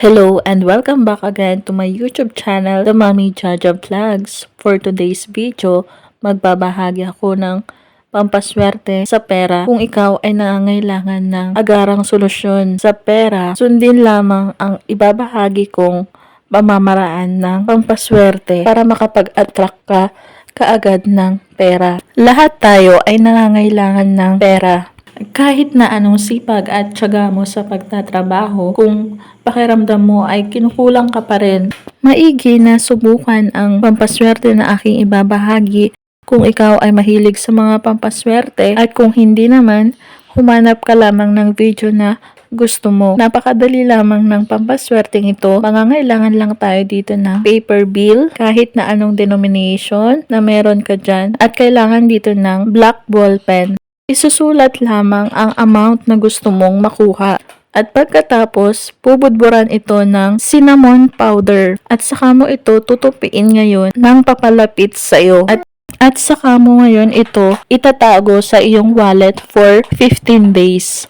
Hello and welcome back again to my YouTube channel, The Mommy Jaja Vlogs. For today's video, magbabahagi ako ng pampaswerte sa pera. Kung ikaw ay nangangailangan ng agarang solusyon sa pera, sundin lamang ang ibabahagi kong pamamaraan ng pampaswerte para makapag-attract ka kaagad ng pera. Lahat tayo ay nangangailangan ng pera. Kahit na anong sipag at tiyaga mo sa pagtatrabaho, kung pakiramdam mo ay kinukulang ka pa rin, maigi na subukan ang pampaswerte na aking ibabahagi kung ikaw ay mahilig sa mga pampaswerte, at kung hindi naman, humanap ka lamang ng video na gusto mo. Napakadali lamang ng pampaswerteng ito. Mangangailangan lang tayo dito ng paper bill, kahit na anong denomination na meron ka dyan, at kailangan dito ng black ball pen. Isusulat lamang ang amount na gusto mong makuha. At pagkatapos, pubudburan ito ng cinnamon powder. At saka mo ito tutupiin ngayon ng papalapit sa iyo. At saka mo ngayon ito itatago sa iyong wallet for 15 days.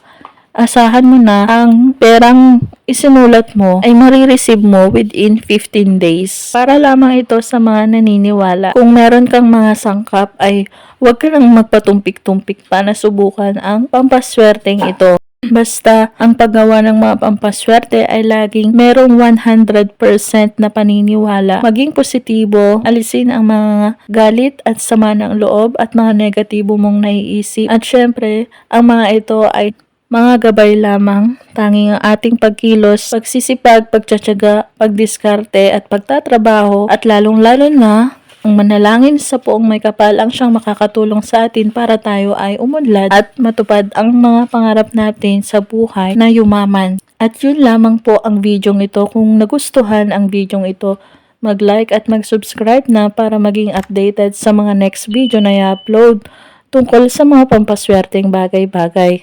Asahan mo na ang perang isinulat mo ay marireceive mo within 15 days. Para lamang ito sa mga naniniwala. Kung meron kang mga sangkap ay huwag ka nang magpatumpik-tumpik pa na subukan ang pampaswerteng ito. Basta ang paggawa ng mga pampaswerte ay laging merong 100% na paniniwala. Maging positibo, alisin ang mga galit at sama ng loob at mga negatibo mong naiisip. At syempre, ang mga ito ay mga gabay lamang. Tanging ang ating pagkilos, pagsisipag, pagtsatsaga, pagdiskarte at pagtatrabaho, at lalong-lalo na ang manalangin sa poong may kapal ang siyang makakatulong sa atin para tayo ay umunlad at matupad ang mga pangarap natin sa buhay na yumaman. At yun lamang po ang videong ito. Kung nagustuhan ang videong ito, mag-like at mag-subscribe na para maging updated sa mga next video na i-upload tungkol sa mga pampaswerteng bagay-bagay.